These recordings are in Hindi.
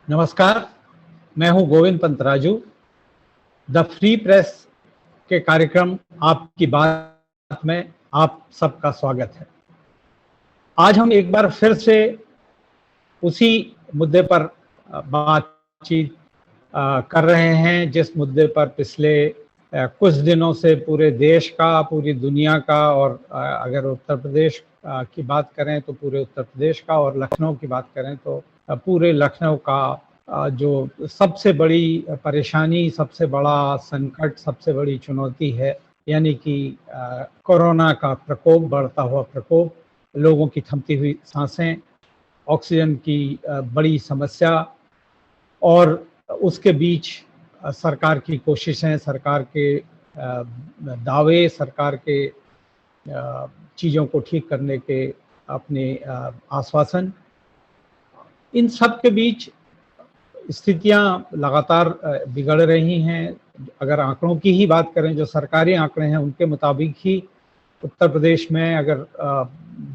नमस्कार, मैं हूं गोविंद पंतराजू। द फ्री प्रेस के कार्यक्रम आपकी बात में आप सबका स्वागत है। आज हम एक बार फिर से उसी मुद्दे पर बातचीत कर रहे हैं जिस मुद्दे पर पिछले कुछ दिनों से पूरे देश का, पूरी दुनिया का और अगर उत्तर प्रदेश की बात करें तो पूरे उत्तर प्रदेश का और लखनऊ की बात करें तो पूरे लखनऊ का जो सबसे बड़ी परेशानी, सबसे बड़ा संकट, सबसे बड़ी चुनौती है, यानी कि कोरोना का प्रकोप, बढ़ता हुआ प्रकोप, लोगों की थमती हुई सांसें, ऑक्सीजन की बड़ी समस्या और उसके बीच सरकार की कोशिशें, सरकार के दावे, सरकार के चीज़ों को ठीक करने के अपने आश्वासन, इन सब के बीच स्थितियां लगातार बिगड़ रही हैं। अगर आंकड़ों की ही बात करें, जो सरकारी आंकड़े हैं उनके मुताबिक ही उत्तर प्रदेश में अगर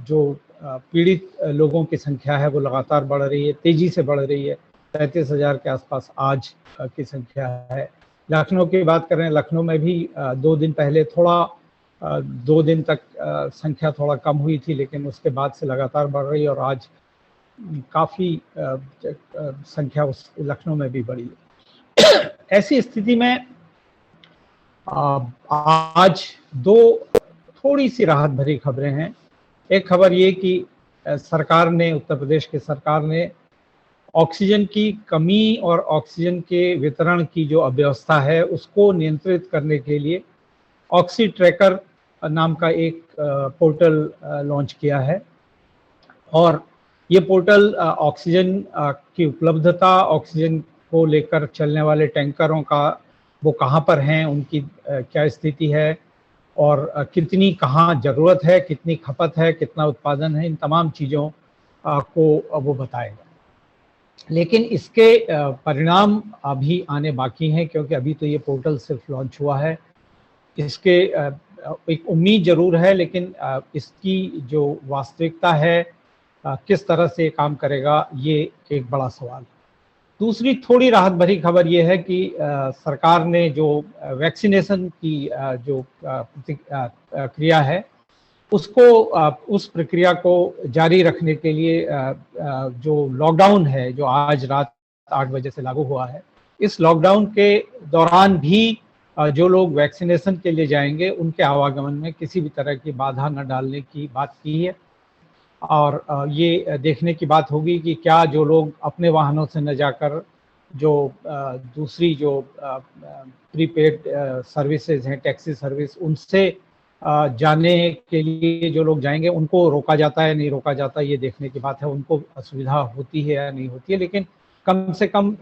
जो पीड़ित लोगों की संख्या है वो लगातार बढ़ रही है, तेजी से बढ़ रही है। 33,000 के आसपास आज की संख्या है। लखनऊ की बात करें, लखनऊ में भी 2 दिन पहले थोड़ा 2 दिन तक संख्या थोड़ा कम हुई थी, लेकिन उसके बाद से लगातार बढ़ रही है और आज काफ़ी संख्या उस लखनऊ में भी बढ़ी है। ऐसी स्थिति में आज दो थोड़ी सी राहत भरी खबरें हैं। एक खबर ये कि सरकार ने, उत्तर प्रदेश की सरकार ने ऑक्सीजन की कमी और ऑक्सीजन के वितरण की जो अव्यवस्था है उसको नियंत्रित करने के लिए ऑक्सी ट्रैकर नाम का एक पोर्टल लॉन्च किया है। और ये पोर्टल ऑक्सीजन की उपलब्धता, ऑक्सीजन को लेकर चलने वाले टैंकरों का वो कहाँ पर हैं, उनकी क्या स्थिति है और कितनी कहाँ ज़रूरत है, कितनी खपत है, कितना उत्पादन है, इन तमाम चीज़ों को वो बताएगा। लेकिन इसके परिणाम अभी आने बाकी हैं, क्योंकि अभी तो ये पोर्टल सिर्फ लॉन्च हुआ है। इसके एक उम्मीद ज़रूर है, लेकिन इसकी जो वास्तविकता है, किस तरह से काम करेगा, ये एक बड़ा सवाल है। दूसरी थोड़ी राहत भरी खबर ये है कि सरकार ने जो वैक्सीनेशन की जो क्रिया है उसको, उस प्रक्रिया को जारी रखने के लिए जो लॉकडाउन है, जो आज रात 8 बजे से लागू हुआ है, इस लॉकडाउन के दौरान भी जो लोग वैक्सीनेशन के लिए जाएंगे उनके आवागमन में किसी भी तरह की बाधा न डालने की बात की है। और ये देखने की बात होगी कि क्या जो लोग अपने वाहनों से न जाकर जो दूसरी जो प्रीपेड सर्विसेज हैं, टैक्सी सर्विस, उनसे जाने के लिए जो लोग जाएंगे उनको रोका जाता है, नहीं रोका जाता, ये देखने की बात है। उनको असुविधा होती है या नहीं होती है, लेकिन कम से कम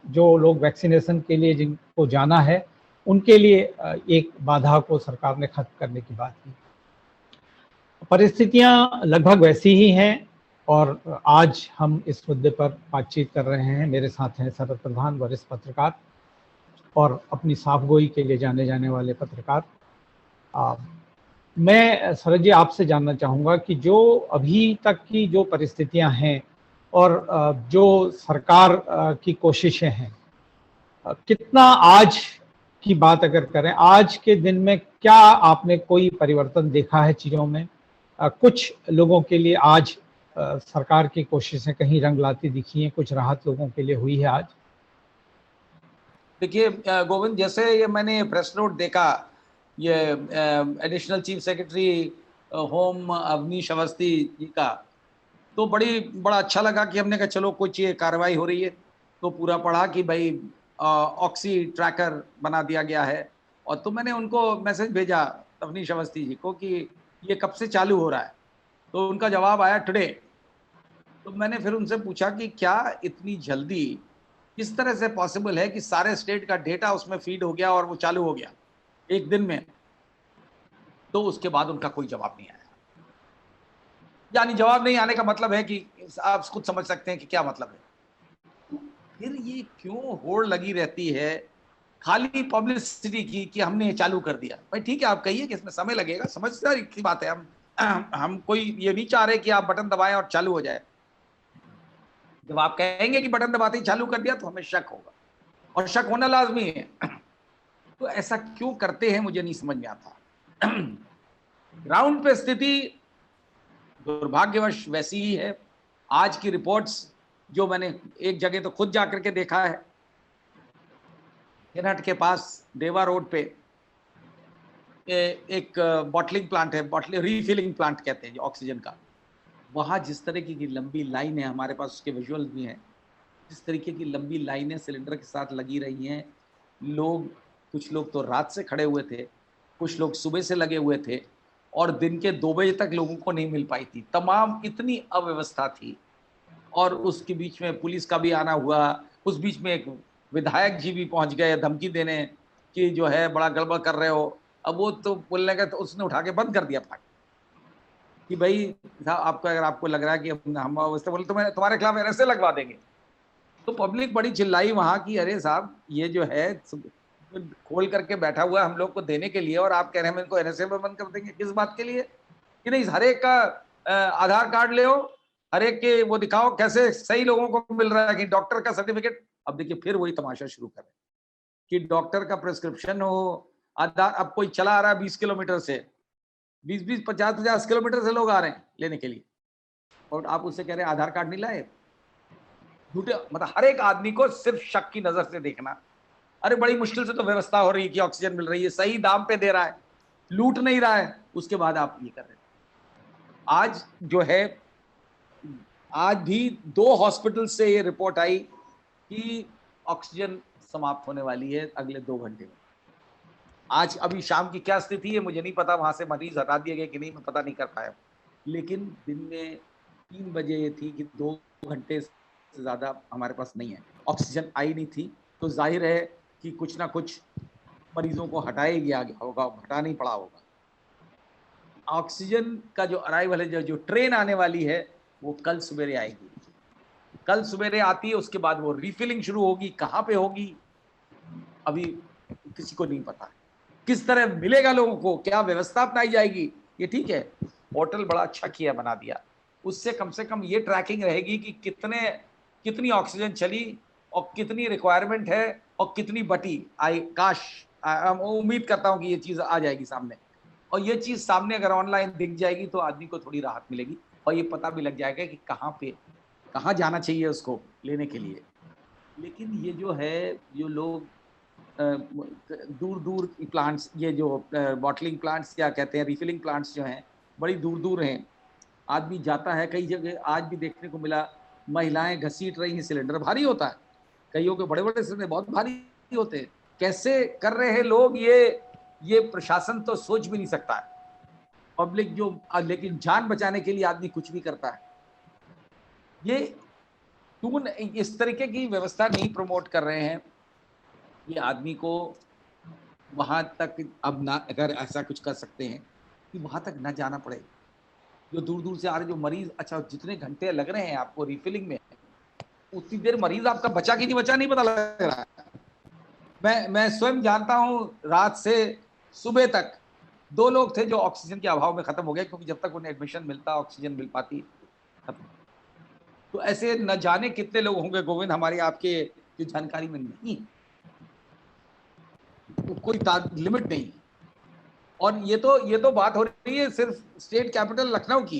जो लोग वैक्सीनेशन के लिए जिनको जाना है उनके लिए एक बाधा को सरकार ने खत्म करने की बात की। परिस्थितियां लगभग वैसी ही हैं और आज हम इस मुद्दे पर बातचीत कर रहे हैं। मेरे साथ हैं शरद प्रधान, वरिष्ठ पत्रकार और अपनी साफगोई के लिए जाने जाने वाले पत्रकार। मैं शरद जी आपसे जानना चाहूँगा कि जो अभी तक की जो परिस्थितियां हैं और जो सरकार की कोशिशें हैं, कितना आज की बात अगर करें, आज के दिन में क्या आपने कोई परिवर्तन देखा है चीज़ों में? कुछ लोगों के लिए आज सरकार की कोशिशें कहीं रंग लाती दिखी हैं, कुछ राहत लोगों के लिए हुई है आज? देखिए गोविंद, जैसे ये मैंने प्रेस नोट देखा, ये additional chief secretary home Awanish Awasthi ji का, तो बड़ा अच्छा लगा कि हमने कहा चलो कुछ ये कार्रवाई हो रही है। तो पूरा पढ़ा कि भाई ऑक्सी ट्रैकर बना दिया गया है। और तो मैंने उनको मैसेज भेजा अवनीश अवस्थी जी को कि ये कब से चालू हो रहा है। तो उनका जवाब आया टुडे। तो मैंने फिर उनसे पूछा कि क्या इतनी जल्दी किस तरह से पॉसिबल है कि सारे स्टेट का डेटा उसमें फीड हो गया और वो चालू हो गया एक दिन में। तो उसके बाद उनका कोई जवाब नहीं आया। यानी जवाब नहीं आने का मतलब है कि आप खुद समझ सकते हैं कि क्या मतलब है। फिर ये क्यों होड़ लगी रहती है खाली पब्लिसिटी की कि हमने ये चालू कर दिया। भाई ठीक है, आप कहिए कि इसमें समय लगेगा, समझदारी की बात है। हम कोई ये नहीं चाह रहे कि आप बटन दबाएं और चालू हो जाए। जब आप कहेंगे कि बटन दबाते ही चालू कर दिया तो हमें शक होगा, और शक होना लाजमी है। तो ऐसा क्यों करते हैं मुझे नहीं समझ में आता। ग्राउंड पे स्थिति दुर्भाग्यवश वैसी ही है। आज की रिपोर्ट्स जो मैंने एक जगह तो खुद जाकर के देखा है, हिरहट के पास देवा रोड पे एक बॉटलिंग प्लांट है, बॉटलिंग रीफिलिंग प्लांट कहते हैं ऑक्सीजन का। वहां जिस तरीके की लंबी लाइन है, हमारे पास उसके विजुअल्स भी हैं, जिस तरीके की लंबी लाइनें सिलेंडर के साथ लगी रही हैं, लोग, कुछ लोग तो रात से खड़े हुए थे, कुछ लोग सुबह से लगे हुए थे, और दिन के 2 बजे तक लोगों को नहीं मिल पाई थी। तमाम इतनी अव्यवस्था थी, और उसके बीच में पुलिस का भी आना हुआ। उस बीच में एक विधायक जी भी पहुंच गए धमकी देने कि जो है बड़ा गड़बड़ कर रहे हो। अब वो तो बोलने का, तो उसने उठा के बंद कर दिया था कि भाई साहब, आपको अगर आपको लग रहा है कि हम अवस्था बोले तो मैं तुम्हारे खिलाफ एनएसए लगवा देंगे। तो पब्लिक बड़ी चिल्लाई वहां की, अरे साहब ये जो है खोल करके बैठा हुआ है हम लोग को देने के लिए, और आप कह रहे हैं इनको एनएसए में बंद कर देंगे, किस बात के लिए? कि नहीं, हर एक का आधार कार्ड ले, हर एक के वो दिखाओ कैसे सही लोगों को मिल रहा है, कि डॉक्टर का सर्टिफिकेट। अब देखिए फिर वही तमाशा शुरू कर रहे हैं कि डॉक्टर का प्रिस्क्रिप्शन हो, आधार, अब कोई चला आ रहा है 20 किलोमीटर से, 20-20, 50-50 किलोमीटर से लोग आ रहे हैं लेने के लिए, और आप उससे कह रहे हैं आधार कार्ड नहीं लाए। झूठे, मतलब हर एक आदमी को सिर्फ शक की नजर से देखना। अरे बड़ी मुश्किल से तो व्यवस्था हो रही है कि ऑक्सीजन मिल रही है, सही दाम पे दे रहा है, लूट नहीं रहा है, उसके बाद आप ये कर रहे हैं। आज जो है, आज भी 2 हॉस्पिटल से ये रिपोर्ट आई कि ऑक्सीजन समाप्त होने वाली है अगले 2 घंटे में। आज अभी शाम की क्या स्थिति है मुझे नहीं पता, वहां से मरीज हटा दिए गए कि नहीं, मैं पता नहीं कर पाया, लेकिन दिन में 3 बजे ये थी कि 2 घंटे से ज्यादा हमारे पास नहीं है, ऑक्सीजन आई नहीं थी। तो जाहिर है कि कुछ ना कुछ मरीजों को हटाया गया होगा, हटा नहीं पड़ा होगा। ऑक्सीजन का जो अराइवल है, जो ट्रेन आने वाली है, वो कल सवेरे आएगी। कल सवेरे आती है, उसके बाद वो रिफिलिंग शुरू होगी। कहाँ पे होगी अभी किसी को नहीं पता, किस तरह मिलेगा लोगों को, क्या व्यवस्था अपनाई जाएगी। ये ठीक है, पोर्टल बड़ा अच्छा किया, बना दिया, उससे कम से कम ये ट्रैकिंग रहेगी कि कितनी ऑक्सीजन चली, और कितनी रिक्वायरमेंट है, और कितनी बटी। आई काश, उम्मीद करता हूं कि ये चीज आ जाएगी सामने, और ये चीज सामने अगर ऑनलाइन दिख जाएगी तो आदमी को थोड़ी राहत मिलेगी, और ये पता भी लग जाएगा कि कहाँ जाना चाहिए उसको लेने के लिए। लेकिन ये जो है, जो लोग दूर दूर की प्लांट्स, ये जो बॉटलिंग प्लांट्स क्या कहते हैं, रिफिलिंग प्लांट्स जो हैं, बड़ी दूर दूर हैं। आदमी जाता है, कई जगह आज भी देखने को मिला, महिलाएं घसीट रही हैं सिलेंडर, भारी होता है, कईयों के बड़े बड़े सिलेंडर बहुत भारी होते हैं। कैसे कर रहे हैं लोग ये प्रशासन तो सोच भी नहीं सकता है। पब्लिक जो, लेकिन जान बचाने के लिए आदमी कुछ भी करता है। ये क्यों इस तरीके की व्यवस्था नहीं प्रमोट कर रहे हैं, ये आदमी को वहां तक, अब ना अगर ऐसा कुछ कर सकते हैं कि वहां तक ना जाना पड़े, जो दूर दूर से आ रहे जो मरीज, अच्छा जितने घंटे लग रहे हैं आपको रिफिलिंग में, उतनी देर मरीज आपका बचा कि नहीं बचा नहीं पता लग रहा है। मैं स्वयं जानता हूं, रात से सुबह तक 2 लोग थे जो ऑक्सीजन के अभाव में खत्म हो गए, क्योंकि जब तक उन्हें एडमिशन मिलता, ऑक्सीजन मिल पाती, खत्म। तो ऐसे न जाने कितने लोग होंगे गोविंद, हमारी आपके जो जानकारी में नहीं, तो कोई लिमिट नहीं। और ये तो बात हो रही है सिर्फ स्टेट कैपिटल लखनऊ की,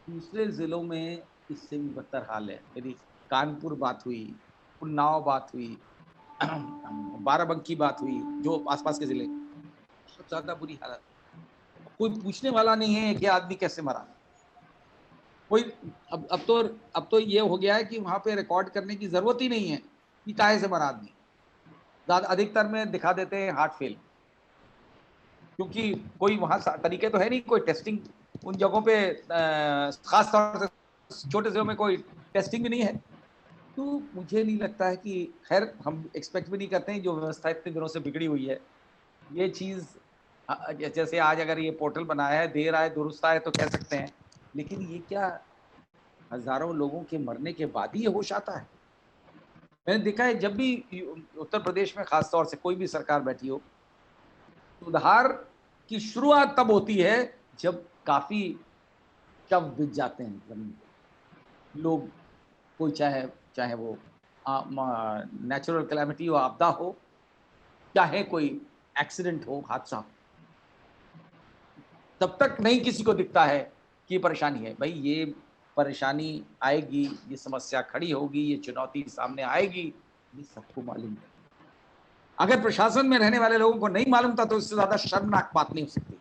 दूसरे जिलों में इससे भी बदतर हाल है। मेरी कानपुर बात हुई, उन्नाव बात हुई, बाराबंकी बात हुई, जो आसपास के जिले, बहुत ज्यादा बुरी हालत। कोई पूछने वाला नहीं है कि आदमी कैसे मरा। कोई अब तो ये हो गया है कि वहां पे रिकॉर्ड करने की जरूरत ही नहीं है कि काहे से मरा आदमी। ज्यादा अधिकतर में दिखा देते हैं हार्ट फेल, क्योंकि कोई वहां तरीके तो है नहीं, कोई टेस्टिंग उन जगहों पे, खास तौर से छोटे शहरों में कोई टेस्टिंग भी नहीं है। तो मुझे नहीं लगता है कि, खैर हम एक्सपेक्ट भी नहीं करते हैं, जो व्यवस्था इतने दिनों से बिगड़ी हुई है, ये चीज जैसे आज अगर ये पोर्टल बनाया है, देर आए दुरुस्त आए तो कह सकते हैं, लेकिन ये क्या हजारों लोगों के मरने के बाद ही ये होश आता है? मैंने देखा है जब भी उत्तर प्रदेश में खास तौर से कोई भी सरकार बैठी हो, सुधार की शुरुआत तब होती है जब काफी शव बिछ जाते हैं जमीन पे, लोग कोई चाहे वो नेचुरल कैलामिटी हो, आपदा हो, चाहे कोई एक्सीडेंट हो, हादसा हो, तब तक नहीं किसी को दिखता है कि परेशानी है। भाई ये परेशानी आएगी, ये समस्या खड़ी होगी, ये चुनौती सामने आएगी, ये सबको मालूम है। अगर प्रशासन में रहने वाले लोगों को नहीं मालूम था तो इससे ज्यादा शर्मनाक बात नहीं हो सकती,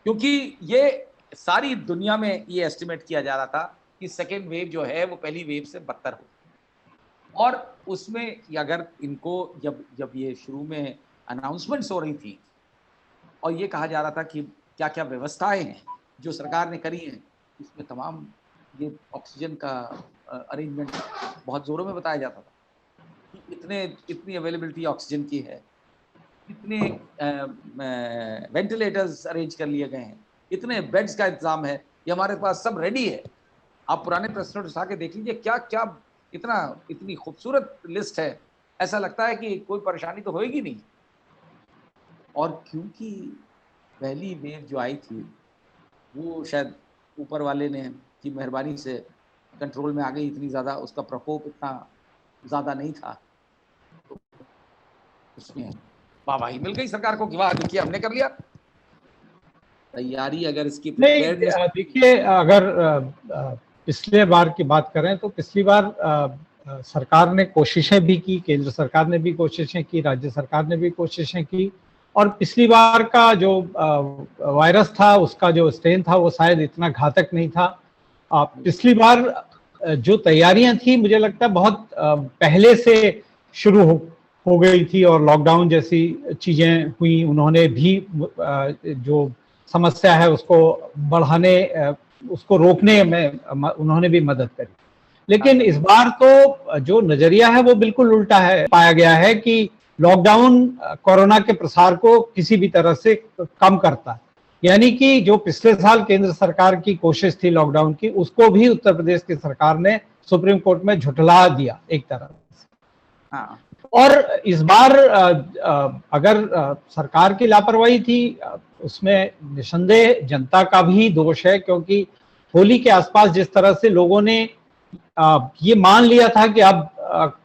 क्योंकि ये सारी दुनिया में ये एस्टिमेट किया जा रहा था कि सेकेंड वेव जो है वो पहली वेव से बदतर हो। और उसमें अगर इनको जब ये शुरू में अनाउंसमेंट्स हो रही थी और ये कहा जा रहा था कि क्या क्या व्यवस्थाएं हैं जो सरकार ने करी हैं, इसमें तमाम ये ऑक्सीजन का अरेंजमेंट बहुत जोरों में बताया जाता था कि इतनी अवेलेबिलिटी ऑक्सीजन की है, इतने वेंटिलेटर्स अरेंज कर लिए गए हैं, इतने बेड्स का इंतजाम है, ये हमारे पास सब रेडी है। आप पुराने प्रेस नोट उठा के देख लीजिए, क्या क्या इतनी खूबसूरत लिस्ट है, ऐसा लगता है कि कोई परेशानी तो होएगी नहीं। और क्योंकि पहली वेव जो आई थी वो शायद ऊपर वाले ने की मेहरबानी से कंट्रोल में आ गई, इतनी ज़्यादा उसका प्रकोप इतना ज़्यादा नहीं था, तो उसमें वाहवाही मिल गई सरकार को कि वाह देखिए हमने कर लिया। तैयारी अगर इसकी नहीं, देखिए अगर पिछले बार की बात करें तो पिछली बार सरकार ने कोशिशें भी की, केंद्र सरकार ने भी कोशिशें की, राज्य सरकार ने भी कोशिशें की, और पिछली बार का जो वायरस था उसका जो स्ट्रेन था वो शायद इतना घातक नहीं था। पिछली बार जो तैयारियां थी मुझे लगता है बहुत पहले से शुरू हो गई थी, और लॉकडाउन जैसी चीजें हुई, उन्होंने भी जो समस्या है उसको बढ़ाने, उसको रोकने में उन्होंने भी मदद करी। लेकिन इस बार तो जो नजरिया है वो बिल्कुल उल्टा है। पाया गया है कि लॉकडाउन कोरोना के प्रसार को किसी भी तरह से कम करता है, यानी कि जो पिछले साल केंद्र सरकार की कोशिश थी लॉकडाउन की, उसको भी उत्तर प्रदेश की सरकार ने सुप्रीम कोर्ट में झुठला दिया एक तरह से। हाँ। और इस बार अगर सरकार की लापरवाही थी, उसमें निसंदेह जनता का भी दोष है, क्योंकि होली के आसपास जिस तरह से लोगों ने ये मान लिया था कि अब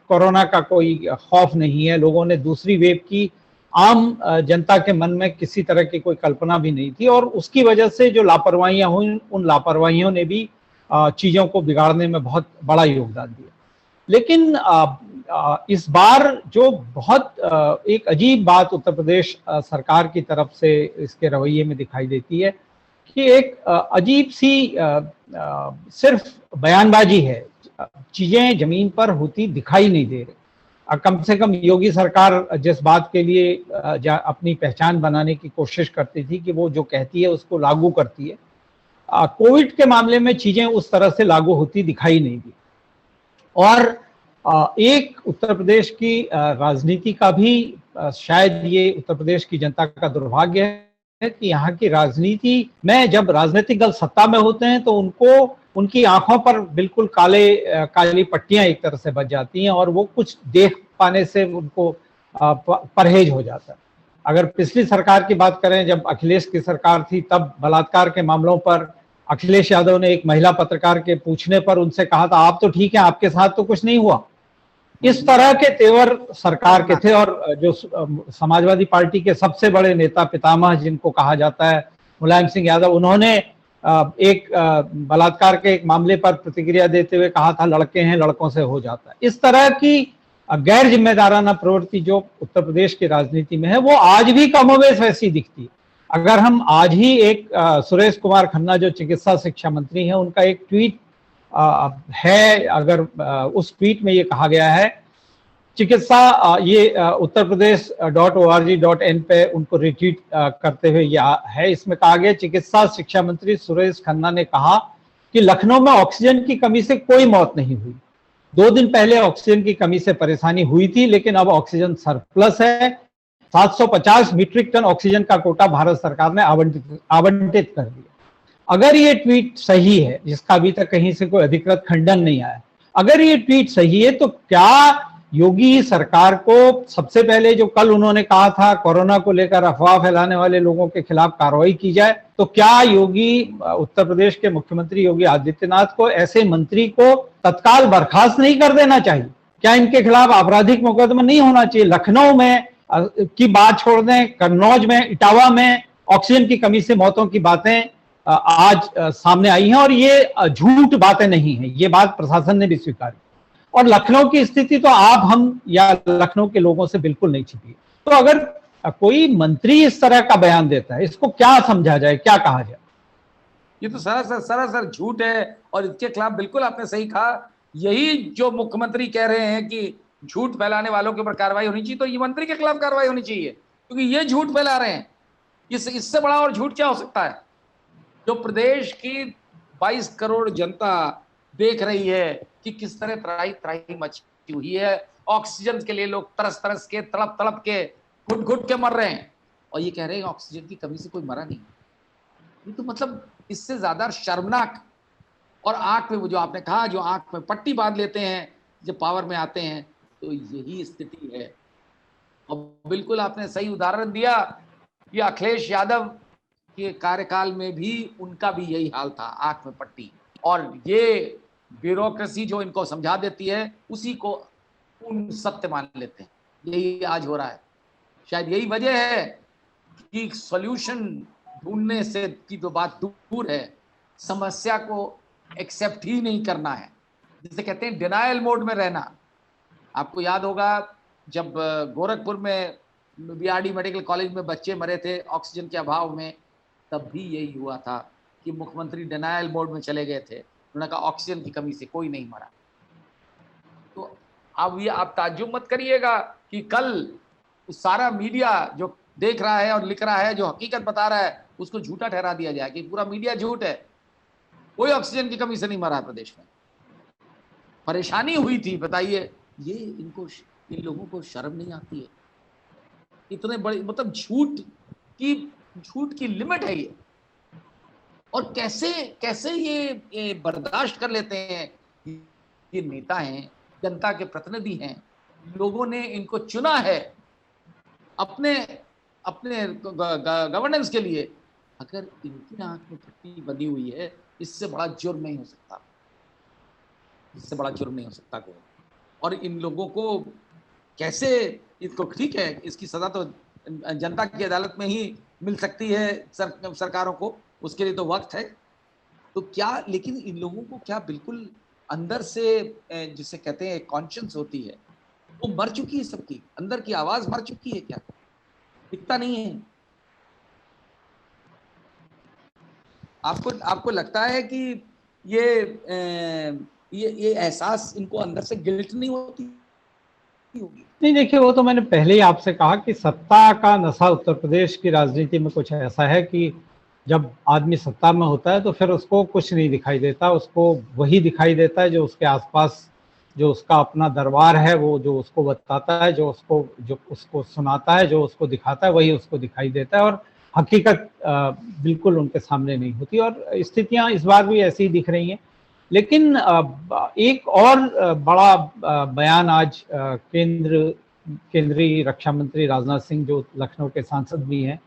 कोरोना का कोई खौफ नहीं है, लोगों ने दूसरी वेव की आम जनता के मन में किसी तरह की कोई कल्पना भी नहीं थी, और उसकी वजह से जो लापरवाहियां हुई, उन लापरवाहियों ने भी चीजों को बिगाड़ने में बहुत बड़ा योगदान दिया। लेकिन इस बार जो बहुत एक अजीब बात उत्तर प्रदेश सरकार की तरफ से इसके रवैये में दिखाई देती है कि एक अजीब सी सिर्फ बयानबाजी है, चीजें जमीन पर होती दिखाई नहीं दे रही। कम से कम योगी सरकार जिस बात के लिए अपनी पहचान बनाने की कोशिश करती थी कि वो जो कहती है उसको लागू करती है, कोविड के मामले में चीजें उस तरह से लागू होती दिखाई नहीं दी। और एक उत्तर प्रदेश की राजनीति का भी शायद ये उत्तर प्रदेश की जनता का दुर्भाग्य है कि यहाँ की राजनीति में जब राजनीतिक दल सत्ता में होते हैं तो उनको उनकी आंखों पर बिल्कुल काली पट्टियां एक तरह से बच जाती हैं, और वो कुछ देख पाने से उनको परहेज हो जाता है। अगर पिछली सरकार की बात करें, जब अखिलेश की सरकार थी, तब बलात्कार के मामलों पर अखिलेश यादव ने एक महिला पत्रकार के पूछने पर उनसे कहा था आप तो ठीक है, आपके साथ तो कुछ नहीं हुआ। इस तरह के तेवर सरकार के थे। और जो समाजवादी पार्टी के सबसे बड़े नेता पितामह जिनको कहा जाता है मुलायम सिंह यादव, उन्होंने एक बलात्कार के एक मामले पर प्रतिक्रिया देते हुए कहा था लड़के हैं, लड़कों से हो जाता है। इस तरह की गैर जिम्मेदाराना प्रवृत्ति जो उत्तर प्रदेश की राजनीति में है वो आज भी कमोबेश वैसी दिखती है। अगर हम आज ही एक सुरेश कुमार खन्ना जो चिकित्सा शिक्षा मंत्री हैं, उनका एक ट्वीट है, अगर उस ट्वीट में ये कहा गया है, चिकित्सा ये उत्तर प्रदेश .org.in पे उनको रिट्वीट करते हुए ये है, इसमें कहा गया चिकित्सा शिक्षा मंत्री सुरेश खन्ना ने कहा कि लखनऊ में ऑक्सीजन की कमी से कोई मौत नहीं हुई। 2 दिन पहले ऑक्सीजन की कमी से परेशानी हुई थी, लेकिन अब ऑक्सीजन सरप्लस है। 750 मीट्रिक टन ऑक्सीजन का कोटा भारत सरकार ने आवंटित कर दिया। अगर ये ट्वीट सही है, जिसका अभी तक कहीं से कोई अधिकृत खंडन नहीं आया, अगर ये ट्वीट सही है तो क्या योगी सरकार को सबसे पहले जो कल उन्होंने कहा था कोरोना को लेकर अफवाह फैलाने वाले लोगों के खिलाफ कार्रवाई की जाए, तो क्या योगी उत्तर प्रदेश के मुख्यमंत्री योगी आदित्यनाथ को ऐसे मंत्री को तत्काल बर्खास्त नहीं कर देना चाहिए? क्या इनके खिलाफ आपराधिक मुकदमा नहीं होना चाहिए? लखनऊ में की बात छोड़ दें, कन्नौज में, इटावा में ऑक्सीजन की कमी से मौतों की बातें आज सामने आई हैं और ये झूठ बातें नहीं है, ये बात प्रशासन ने भी स्वीकारी। और लखनऊ की स्थिति तो आप, हम या लखनऊ के लोगों से बिल्कुल नहीं छिपी। तो अगर कोई मंत्री इस तरह का बयान देता है, इसको क्या समझा जाए, क्या कहा जाए? ये तो सरासर झूठ है और इसके खिलाफ बिल्कुल आपने सही कहा। यही जो मुख्यमंत्री कह रहे हैं कि झूठ फैलाने वालों के ऊपर कार्रवाई होनी चाहिए, तो ये मंत्री के खिलाफ कार्रवाई होनी चाहिए, क्योंकि ये झूठ फैला रहे हैं। इससे बड़ा और झूठ क्या हो सकता है? जो प्रदेश की 22 करोड़ जनता देख रही है कि किस तरह त्राही त्राही मची हुई है, ऑक्सीजन के लिए लोग तरस तरस के, तड़प तड़प के, घुट घुट के मर रहे हैं, और ये कह रहे हैं ऑक्सीजन की कमी से कोई मरा नहीं। ये तो मतलब इससे ज्यादा शर्मनाक। और आंख में, वो जो आपने कहा, जो आंख में पट्टी बांध लेते हैं जब पावर में आते हैं, तो यही स्थिति है। और बिल्कुल आपने सही उदाहरण दिया कि अखिलेश यादव के कार्यकाल में भी उनका भी यही हाल था, आंख में पट्टी। और ये ब्यूरोक्रेसी जो इनको समझा देती है, उसी को उन सत्य मान लेते हैं। यही आज हो रहा है। शायद यही वजह है कि सॉल्यूशन ढूंढने से की तो बात दूर है, समस्या को एक्सेप्ट ही नहीं करना है, जिसे कहते हैं डिनायल मोड में रहना। आपको याद होगा जब गोरखपुर में बीआरडी मेडिकल कॉलेज में बच्चे मरे थे ऑक्सीजन के अभाव में, तब भी यही हुआ था कि मुख्यमंत्री डिनायल मोड में चले गए थे। उन्होंने कहा ऑक्सीजन की कमी से कोई नहीं मरा। तो अब ये आप ताज्जुब मत करिएगा कि कल सारा मीडिया जो देख रहा है और लिख रहा है, जो हकीकत बता रहा है, उसको झूठा ठहरा दिया जाए कि पूरा मीडिया झूठ है, कोई ऑक्सीजन की कमी से नहीं मरा प्रदेश में। परेशानी हुई थी, बताइए। ये इन लोगों को शर्म नहीं आती है? इतने बड़े, मतलब झूठ की लिमिट है ये। और कैसे ये बर्दाश्त कर लेते हैं? ये नेता हैं, जनता के प्रतिनिधि हैं, लोगों ने इनको चुना है अपने अपने गवर्नेंस के लिए। अगर इनकी आंख में पट्टी बनी हुई है, इससे बड़ा जुर्म नहीं हो सकता, इससे बड़ा जुर्म नहीं हो सकता कोई। और इन लोगों को कैसे, इसको ठीक है, इसकी सजा तो जनता की अदालत में ही मिल सकती है सरकारों को, उसके लिए तो वक्त है। तो क्या, लेकिन इन लोगों को क्या बिल्कुल अंदर से, जिसे कहते हैं कॉन्शियंस होती है, वो मर चुकी है? सबकी अंदर की आवाज मर चुकी है क्या? दिखता नहीं है आपको लगता है कि ये एहसास इनको अंदर से गिल्ट नहीं होती होगी? नहीं, देखिए, वो तो मैंने पहले ही आपसे कहा कि सत्ता का नशा उत्तर प्रदेश की राजनीति में कुछ ऐसा है कि जब आदमी सत्ता में होता है तो फिर उसको कुछ नहीं दिखाई देता, उसको वही दिखाई देता है जो उसके आसपास, जो उसका अपना दरबार है, वो जो उसको बताता है, जो उसको सुनाता है, जो उसको दिखाता है, वही उसको दिखाई देता है। और हकीकत बिल्कुल उनके सामने नहीं होती। और स्थितियां इस बार भी ऐसी ही दिख रही हैं। लेकिन एक और बड़ा बयान आज केंद्रीय रक्षा मंत्री राजनाथ सिंह, जो लखनऊ के सांसद भी हैं,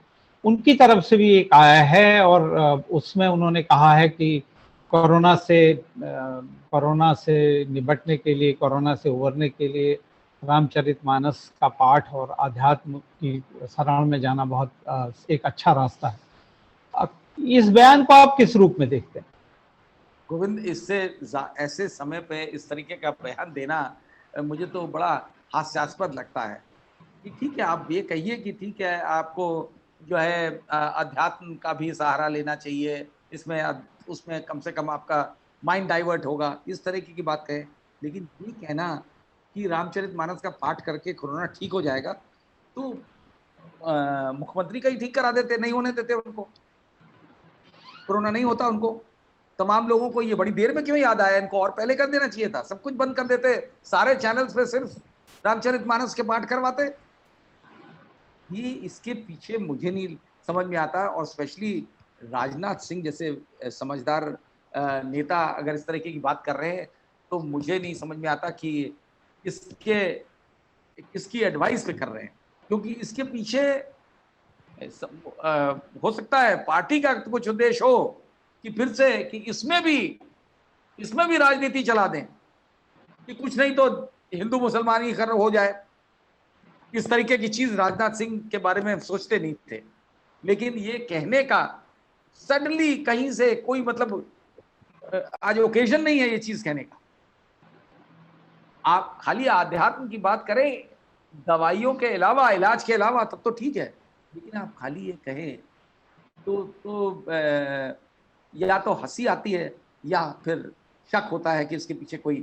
उनकी तरफ से भी एक आया है। और उसमें उन्होंने कहा है कि कोरोना से निपटने के लिए, कोरोना से उबरने के लिए रामचरितमानस का पाठ और आध्यात्म की शरण में जाना बहुत एक अच्छा रास्ता है। इस बयान को आप किस रूप में देखते हैं? गोविंद, ऐसे समय पे इस तरीके का बयान देना मुझे तो बड़ा हास्यास्पद लगता है। कि ठीक है, आप ये कहिए कि ठीक है, आपको जो है अध्यात्म का भी सहारा लेना चाहिए, इसमें उसमें कम से कम आपका माइंड डाइवर्ट होगा, इस तरीके की बात कहें। लेकिन ये कहना कि रामचरितमानस का पाठ करके कोरोना ठीक हो जाएगा, तो मुख्यमंत्री का ही ठीक करा देते, नहीं होने देते उनको, कोरोना नहीं होता उनको। तमाम लोगों को ये बड़ी देर में क्यों याद आया? इनको और पहले कर देना चाहिए था, सब कुछ बंद कर देते, सारे चैनल्स पे सिर्फ रामचरितमानस के पाठ करवाते। ये इसके पीछे मुझे नहीं समझ में आता। और स्पेशली राजनाथ सिंह जैसे समझदार नेता अगर इस तरीके की बात कर रहे हैं, तो मुझे नहीं समझ में आता कि इसके किसकी एडवाइस पे कर रहे हैं, क्योंकि इसके पीछे हो सकता है पार्टी का कुछ उद्देश्य हो कि फिर से कि इसमें भी राजनीति चला दें, कि कुछ नहीं तो हिंदू मुसलमान ही कर हो जाए। इस तरीके की चीज राजनाथ सिंह के बारे में सोचते नहीं थे, लेकिन ये कहने का सडनली कहीं से कोई मतलब आज ओकेजन नहीं है ये चीज कहने का। आप खाली आध्यात्म की बात करें, दवाइयों के अलावा, इलाज के अलावा, तब तो ठीक है, लेकिन आप खाली ये कहें तो या तो हंसी आती है या फिर शक होता है कि इसके पीछे कोई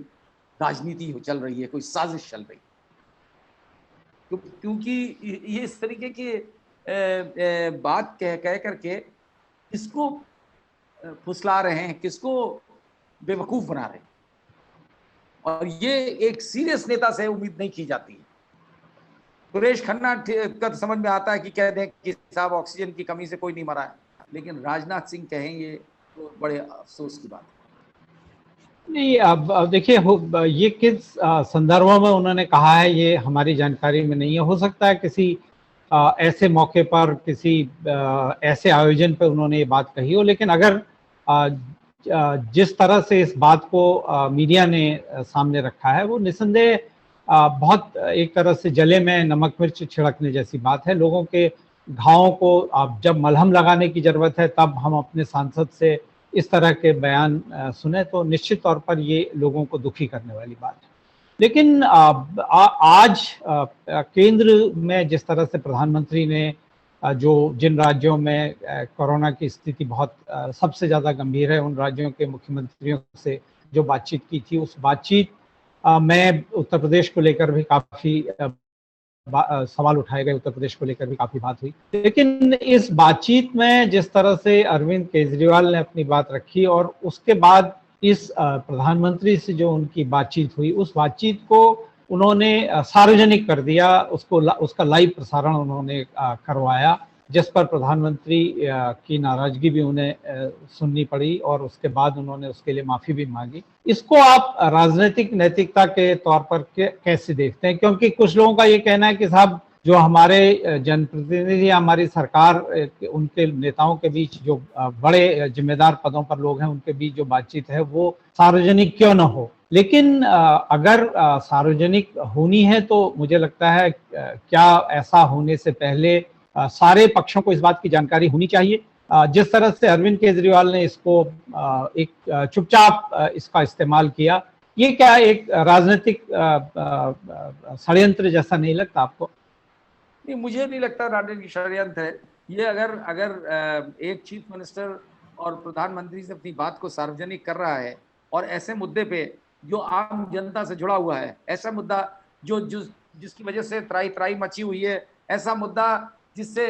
राजनीति चल रही है, कोई साजिश चल रही है। क्योंकि ये इस तरीके की बात कह करके किसको फुसला रहे हैं, किसको बेवकूफ बना रहे हैं, और ये एक सीरियस नेता से उम्मीद नहीं की जाती है। सुरेश खन्ना का समझ में आता है कि कह दें कि साहब ऑक्सीजन की कमी से कोई नहीं मरा है, लेकिन राजनाथ सिंह कहें ये तो बड़े अफसोस की बात है। नहीं, अब देखिए ये किस संदर्भ में उन्होंने कहा है ये हमारी जानकारी में नहीं है। हो सकता है किसी ऐसे मौके पर, किसी ऐसे आयोजन पर उन्होंने ये बात कही हो, लेकिन अगर जिस तरह से इस बात को मीडिया ने सामने रखा है वो निस्संदेह बहुत एक तरह से जले में नमक मिर्च छिड़कने जैसी बात है। लोगों के घावों को अब जब मलहम लगाने की जरूरत है तब हम अपने सांसद से इस तरह के बयान सुने तो निश्चित तौर पर ये लोगों को दुखी करने वाली बात है। लेकिन आज केंद्र में जिस तरह से प्रधानमंत्री ने जिन राज्यों में कोरोना की स्थिति बहुत सबसे ज़्यादा गंभीर है, उन राज्यों के मुख्यमंत्रियों से जो बातचीत की थी, उस बातचीत में उत्तर प्रदेश को लेकर भी काफ़ी सवाल उठाए गए, उत्तर प्रदेश को लेकर भी काफ़ी बात हुई। लेकिन इस बातचीत में जिस तरह से अरविंद केजरीवाल ने अपनी बात रखी और उसके बाद इस प्रधानमंत्री से जो उनकी बातचीत हुई, उस बातचीत को उन्होंने सार्वजनिक कर दिया, उसका लाइव प्रसारण उन्होंने करवाया, जिस पर प्रधानमंत्री की नाराजगी भी उन्हें सुननी पड़ी और उसके बाद उन्होंने उसके लिए माफी भी मांगी। इसको आप राजनीतिक नैतिकता के तौर पर कैसे देखते हैं? क्योंकि कुछ लोगों का ये कहना है कि साहब जो हमारे जनप्रतिनिधि या हमारी सरकार उनके नेताओं के बीच जो बड़े जिम्मेदार पदों पर लोग हैं उनके बीच जो बातचीत है वो सार्वजनिक क्यों न हो। लेकिन अगर सार्वजनिक होनी है तो मुझे लगता है क्या ऐसा होने से पहले सारे पक्षों को इस बात की जानकारी होनी चाहिए। जिस तरह से अरविंद केजरीवाल ने इसको एक चुपचाप इसका इस्तेमाल किया, ये क्या एक राजनीतिक षड्यंत्र जैसा नहीं लगता आपको? नहीं, मुझे नहीं लगता राजनीतिक षड्यंत्र है ये। अगर एक चीफ मिनिस्टर और प्रधानमंत्री से अपनी बात को सार्वजनिक कर रहा है और ऐसे मुद्दे पे जो आम जनता से जुड़ा हुआ है, ऐसा मुद्दा जिसकी वजह से त्राई मची हुई है, ऐसा मुद्दा जिससे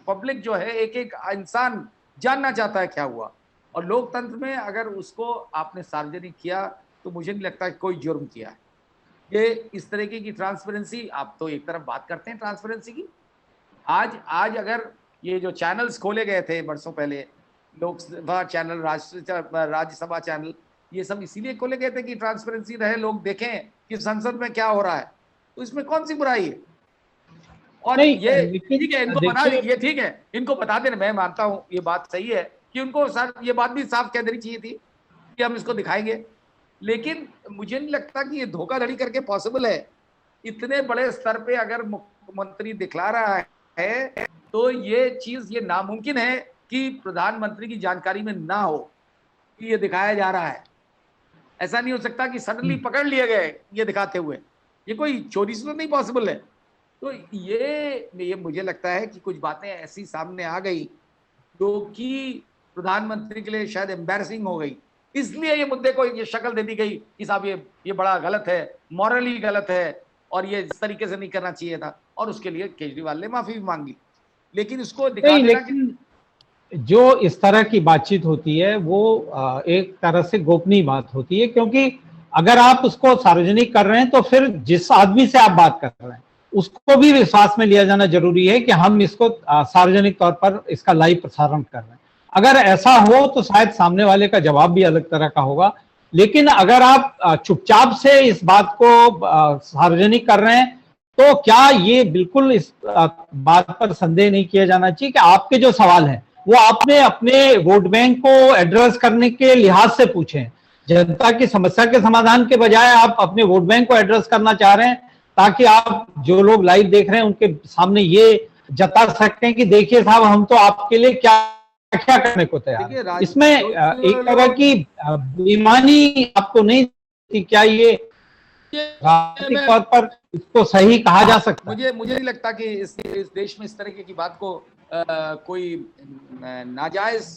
पब्लिक जो है एक इंसान जानना चाहता है क्या हुआ, और लोकतंत्र में अगर उसको आपने सार्वजनिक किया तो मुझे नहीं लगता कि कोई जुर्म किया है। ये इस तरीके की ट्रांसपेरेंसी, आप तो एक तरफ बात करते हैं ट्रांसपेरेंसी की, आज अगर ये जो चैनल्स खोले गए थे बरसों पहले, लोकसभा चैनल, राज्यसभा चैनल, ये सब इसीलिए खोले गए थे कि ट्रांसपेरेंसी रहे, लोग देखें कि संसद में क्या हो रहा है, तो इसमें कौन सी बुराई है। और ये ठीक है, इनको बना, ये ठीक है, इनको बता देना, मैं मानता हूं ये बात सही है कि उनको ये बात भी साफ कह देनी चाहिए थी कि हम इसको दिखाएंगे, लेकिन मुझे नहीं लगता कि ये धोखाधड़ी करके पॉसिबल है। इतने बड़े स्तर पे अगर मुख्यमंत्री दिखला रहा है तो ये चीज, ये नामुमकिन है कि प्रधानमंत्री की जानकारी में ना हो कि ये दिखाया जा रहा है। ऐसा नहीं हो सकता कि सडनली पकड़ लिए गए ये दिखाते हुए, ये कोई चोरी से तो नहीं पॉसिबल है। तो ये मुझे लगता है कि कुछ बातें ऐसी सामने आ गई जो कि प्रधानमंत्री के लिए शायद एम्बैरसिंग हो गई, इसलिए ये मुद्दे को ये शक्ल दे दी गई कि साहब ये बड़ा गलत है, मॉरली गलत है और ये इस तरीके से नहीं करना चाहिए था, और उसके लिए केजरीवाल ने माफी भी मांगी। लेकिन उसको दिखा देना कि जो इस तरह की बातचीत होती है वो एक तरह से गोपनीय बात होती है, क्योंकि अगर आप उसको सार्वजनिक कर रहे हैं तो फिर जिस आदमी से आप बात कर रहे हैं उसको भी विश्वास में लिया जाना जरूरी है कि हम इसको सार्वजनिक तौर पर इसका लाइव प्रसारण कर रहे हैं। अगर ऐसा हो तो शायद सामने वाले का जवाब भी अलग तरह का होगा। लेकिन अगर आप चुपचाप से इस बात को सार्वजनिक कर रहे हैं, तो क्या ये बिल्कुल इस बात पर संदेह नहीं किया जाना चाहिए कि आपके जो सवाल हैं वो आपने अपने वोट बैंक को एड्रेस करने के लिहाज से पूछे हैं। जनता की समस्या के समाधान के बजाय आप अपने वोट बैंक को एड्रेस करना चाह रहे हैं, ताकि आप जो लोग लाइव देख रहे हैं उनके सामने ये जता सकते हैं कि देखिए साहब, हम तो आपके लिए क्या क्या करने को तैयार है। इसमें एक तरह की बेईमानी आपको नहीं दिखती? क्या ये राजनीतिक तौर पर इसको सही कहा जा सकता है? मुझे नहीं लगता कि इस देश में इस तरह की बात को कोई नाजायज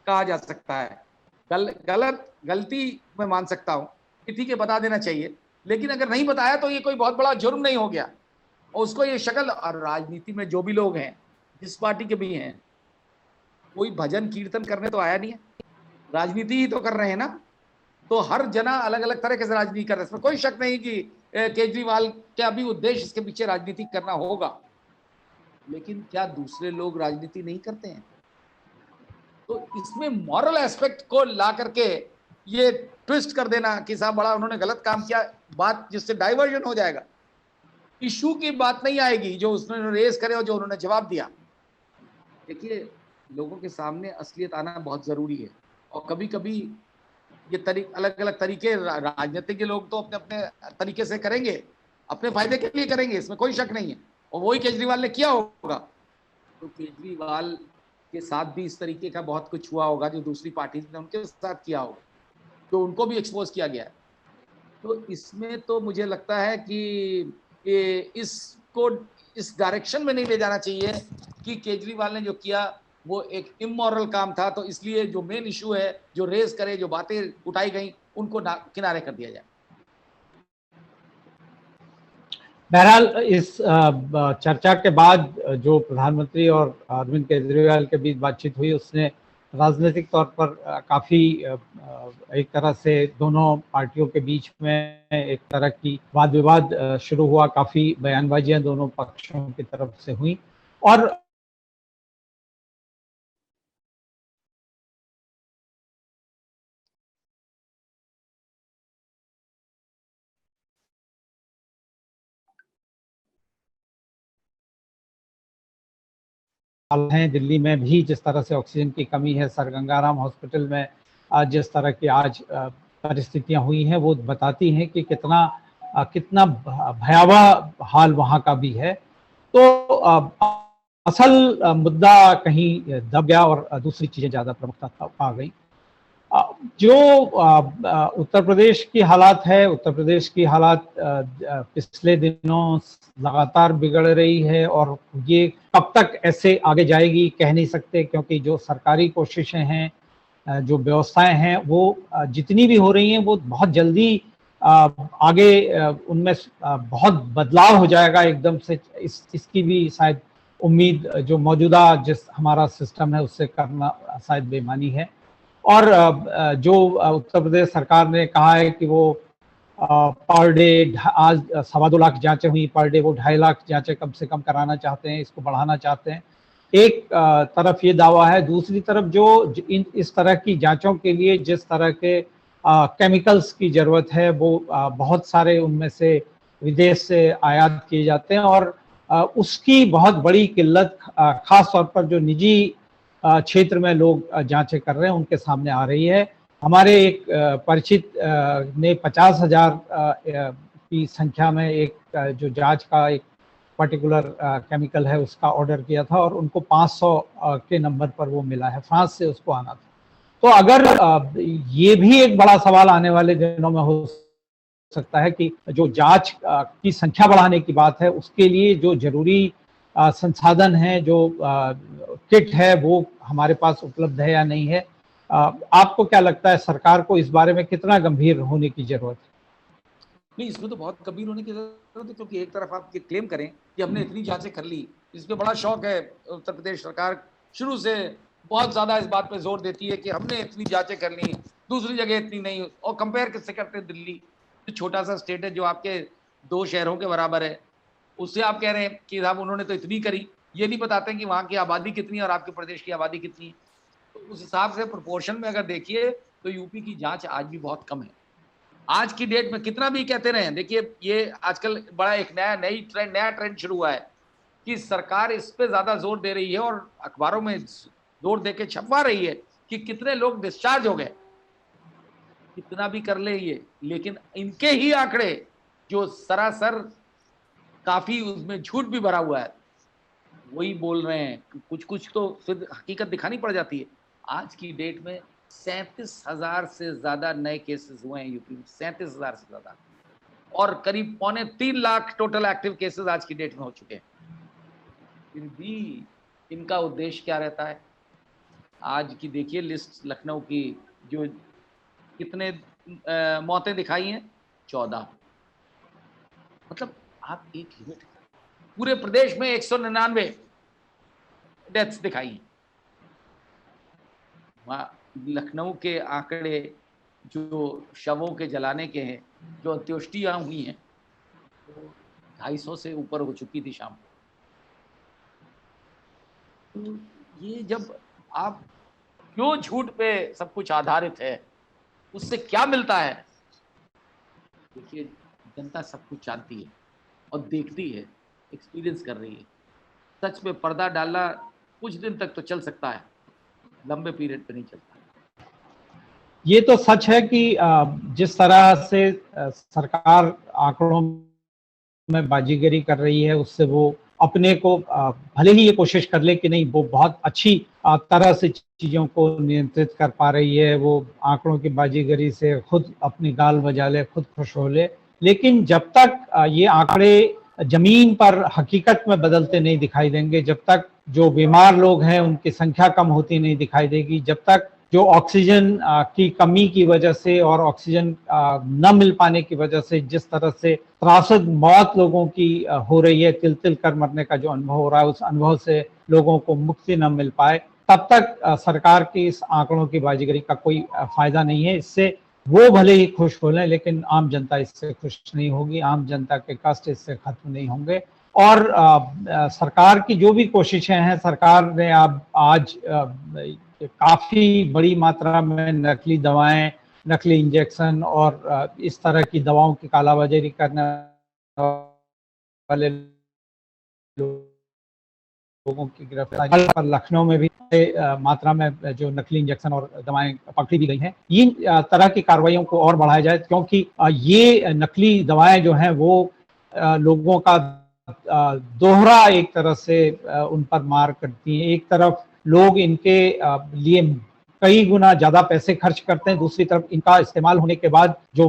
कहा जा सकता है। गलती मैं मान सकता हूँ कि ठीक है, बता देना चाहिए, लेकिन अगर नहीं बताया तो ये कोई बहुत बड़ा जुर्म नहीं हो गया। और उसको ये शक्ल, और राजनीति में जो भी लोग हैं, जिस पार्टी के भी हैं, कोई भजन कीर्तन करने तो आया नहीं है, राजनीति ही तो कर रहे हैं ना। तो हर जना अलग अलग तरह से राजनीति कर रहे हैं, इसमें कोई शक नहीं कि केजरीवाल क्या भी उद्देश्य इसके पीछे राजनीति करना होगा, लेकिन क्या दूसरे लोग राजनीति नहीं करते हैं? तो इसमें मॉरल एस्पेक्ट को ला करके ये ट्विस्ट कर देना कि साहब बड़ा उन्होंने गलत काम किया, बात जिससे डाइवर्जन हो जाएगा, इशू की बात नहीं आएगी जो उसने रेस करे और जो उन्होंने जवाब दिया। देखिए, लोगों के सामने असलियत आना बहुत जरूरी है, और कभी कभी ये अलग अलग तरीके, राजनीतिक के लोग तो अपने अपने तरीके से करेंगे, अपने फायदे के लिए करेंगे, इसमें कोई शक नहीं है, और वही केजरीवाल ने किया होगा। तो केजरीवाल के साथ भी इस तरीके का बहुत कुछ हुआ होगा जो दूसरी पार्टी ने उनके साथ किया होगा, तो उनको भी एक्सपोज किया गया है। तो इसमें तो मुझे लगता है कि इसको इस डायरेक्शन में नहीं ले जाना चाहिए कि केजरीवाल ने जो किया वो एक इमोरल काम था, तो इसलिए जो मेन इशू है, जो रेस करे, जो बातें उठाई गई, उनको किनारे कर दिया जाए। बहरहाल इस चर्चा के बाद जो प्रधानमंत्री और अरविंद केजरीवाल के बीच बातचीत हुई, उसने राजनीतिक तौर पर काफी एक तरह से दोनों पार्टियों के बीच में एक तरह की वाद विवाद शुरू हुआ। काफी बयानबाजियां दोनों पक्षों की तरफ से हुई, और हैं दिल्ली में भी जिस तरह से ऑक्सीजन की कमी है, सर गंगाराम हॉस्पिटल में जिस तरह की आज परिस्थितियां हुई हैं, वो बताती हैं कि कितना भयावह हाल वहां का भी है। तो असल मुद्दा कहीं दब गया और दूसरी चीजें ज्यादा प्रमुखता पा गई। जो उत्तर प्रदेश की हालात है, उत्तर प्रदेश की हालात पिछले दिनों लगातार बिगड़ रही है, और ये कब तक ऐसे आगे जाएगी कह नहीं सकते, क्योंकि जो सरकारी कोशिशें हैं, जो व्यवस्थाएं हैं, वो जितनी भी हो रही हैं वो बहुत जल्दी आगे उनमें बहुत बदलाव हो जाएगा एकदम से। इसकी भी शायद उम्मीद जो मौजूदा जिस हमारा सिस्टम है उससे करना शायद बेईमानी है। और जो उत्तर प्रदेश सरकार ने कहा है कि वो पर डे आज 2.25 लाख जांचें हुई पर डे, वो 2.5 लाख जांचें कम से कम कराना चाहते हैं, इसको बढ़ाना चाहते हैं। एक तरफ ये दावा है, दूसरी तरफ जो इस तरह की जांचों के लिए जिस तरह के केमिकल्स की जरूरत है, वो बहुत सारे उनमें से विदेश से आयात किए जाते हैं, और उसकी बहुत बड़ी किल्लत खास तौर पर जो निजी क्षेत्र में लोग जांचें कर रहे हैं उनके सामने आ रही है। हमारे एक परिचित ने 50,000 की संख्या में एक जो जांच का एक पर्टिकुलर केमिकल है उसका ऑर्डर किया था, और उनको 500 के नंबर पर वो मिला है, फ्रांस से उसको आना था। तो अगर ये भी एक बड़ा सवाल आने वाले दिनों में हो सकता है कि जो जांच की संख्या बढ़ाने की बात है, उसके लिए जो जरूरी संसाधन है, जो किट है, वो हमारे पास उपलब्ध है या नहीं है। आपको क्या लगता है, सरकार को इस बारे में कितना गंभीर होने की जरूरत है? नहीं, इसमें तो बहुत गंभीर होने की जरूरत है, क्योंकि एक तरफ आप ये क्लेम करें कि हमने इतनी जांचें कर ली, इसमें बड़ा शौक है। उत्तर प्रदेश सरकार शुरू से बहुत ज्यादा इस बात पे जोर देती है कि हमने इतनी जांचें कर ली, दूसरी जगह इतनी नहीं, और कंपेयर किससे करते हैं? दिल्ली, जो छोटा सा स्टेट है, जो आपके 2 शहरों के बराबर है, उससे आप कह रहे हैं कि साहब उन्होंने तो इतनी करी। ये नहीं बताते कि वहाँ की आबादी कितनी है और आपके प्रदेश की आबादी कितनी है। तो उस हिसाब से प्रोपोर्शन में अगर देखिए तो यूपी की जांच आज भी बहुत कम है। आज की डेट में कितना भी कहते रहे, देखिए ये आजकल बड़ा एक नया ट्रेंड शुरू हुआ है कि सरकार इस पे ज्यादा जोर दे रही है और अखबारों में जोर देके छपवा रही है कि कितने लोग डिस्चार्ज हो गए। कितना भी कर ले ये, लेकिन इनके ही आंकड़े जो सरासर काफी उसमें झूठ भी भरा हुआ है, वही बोल रहे हैं। कुछ कुछ तो फिर हकीकत दिखानी पड़ जाती है। आज की डेट में 37,000 से ज्यादा नए केसेस हुए हैं यूपी में, 37,000 से ज्यादा, और करीब 2.25 लाख टोटल एक्टिव केसेस आज की डेट में हो चुके हैं। फिर भी इनका उद्देश्य क्या रहता है? आज की देखिए लिस्ट लखनऊ की, जो कितने मौतें दिखाई हैं, 14। मतलब आप एक लिमिट, पूरे प्रदेश में 199 डेथ्स दिखाई हैं। लखनऊ के आंकड़े जो शवों के जलाने के हैं, जो अंत्येष्टियां हुई हैं, तो 250 से ऊपर हो चुकी थी शाम को। तो ये जब आप क्यों झूठ पे सब कुछ आधारित है, उससे क्या मिलता है? देखिए जनता सब कुछ जानती है और देखती है, एक्सपीरियंस कर रही है। सच में पर्दा डालना कुछ दिन तक तो चल सकता है, लंबे पीरियड पे नहीं चलता। ये तो सच है कि जिस तरह से सरकार आंकड़ों में बाजीगरी कर रही है, उससे वो अपने को भले ही ये कोशिश कर ले कि नहीं वो बहुत अच्छी तरह से चीजों को नियंत्रित कर पा रही है, वो आंकड़ों की बाजीगरी से खुद अपनी गाल बजा ले, खुद खुश हो ले, लेकिन जब तक ये आंकड़े जमीन पर हकीकत में बदलते नहीं दिखाई देंगे, जब तक जो बीमार लोग हैं उनकी संख्या कम होती नहीं दिखाई देगी, जब तक जो ऑक्सीजन की कमी की वजह से और ऑक्सीजन न मिल पाने की वजह से जिस तरह से त्रासद मौत लोगों की हो रही है, तिल तिल कर मरने का जो अनुभव हो रहा है, उस अनुभव से लोगों को मुक्ति न मिल पाए, तब तक सरकार की इस आंकड़ों की बाजीगरी का कोई फायदा नहीं है। इससे वो भले ही खुश हो लें, लेकिन आम जनता इससे खुश नहीं होगी, आम जनता के कष्ट इससे खत्म नहीं होंगे। और सरकार की जो भी कोशिशें हैं, सरकार ने अब आज काफी बड़ी मात्रा में नकली दवाएं, नकली इंजेक्शन और इस तरह की दवाओं की कालाबाजारी करने वाले लोगों की गिरफ्तारी पर लखनऊ में भी मात्रा में जो नकली इंजेक्शन और दवाएं पकड़ी भी गई हैं। इन तरह की कार्रवाइयों को और बढ़ाया जाए, क्योंकि ये नकली दवाएं जो हैं वो लोगों का दोहरा एक तरह से उन पर मार करती हैं। एक तरफ लोग इनके लिए कई गुना ज्यादा पैसे खर्च करते हैं, दूसरी तरफ इनका इस्तेमाल होने के बाद जो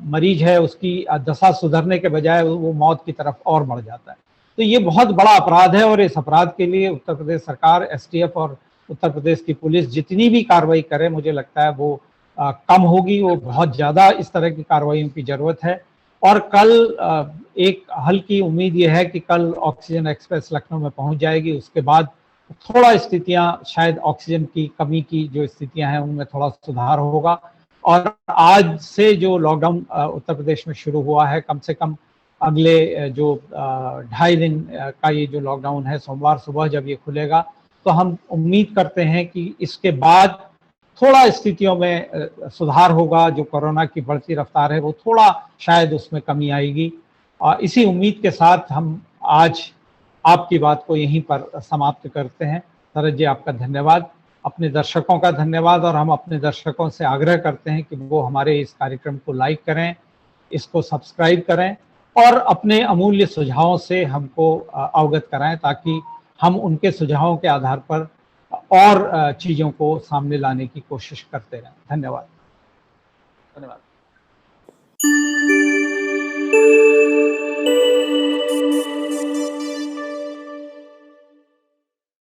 मरीज है उसकी दशा सुधरने के बजाय वो मौत की तरफ और बढ़ जाता है। तो ये बहुत बड़ा अपराध है और इस अपराध के लिए उत्तर प्रदेश सरकार, एसटीएफ और उत्तर प्रदेश की पुलिस जितनी भी कार्रवाई करे, मुझे लगता है वो कम होगी। वो बहुत ज्यादा इस तरह की कार्रवाइयों की जरूरत है। और कल एक हल्की उम्मीद यह है कि कल ऑक्सीजन एक्सप्रेस लखनऊ में पहुंच जाएगी। उसके बाद थोड़ा स्थितियां, शायद ऑक्सीजन की कमी की जो स्थितियां हैं उनमें थोड़ा सुधार होगा। और आज से जो लॉकडाउन उत्तर प्रदेश में शुरू हुआ है, कम से कम अगले जो 2.5 दिन का ये जो लॉकडाउन है, सोमवार सुबह जब ये खुलेगा तो हम उम्मीद करते हैं कि इसके बाद थोड़ा स्थितियों में सुधार होगा। जो कोरोना की बढ़ती रफ्तार है वो थोड़ा शायद उसमें कमी आएगी। इसी उम्मीद के साथ हम आज आपकी बात को यहीं पर समाप्त करते हैं। शरद जी, आपका धन्यवाद, अपने दर्शकों का धन्यवाद, और हम अपने दर्शकों से आग्रह करते हैं कि वो हमारे इस कार्यक्रम को लाइक करें, इसको सब्सक्राइब करें और अपने अमूल्य सुझावों से हमको अवगत कराएं, ताकि हम उनके सुझावों के आधार पर और चीज़ों को सामने लाने की कोशिश करते रहें। धन्यवाद। धन्यवाद।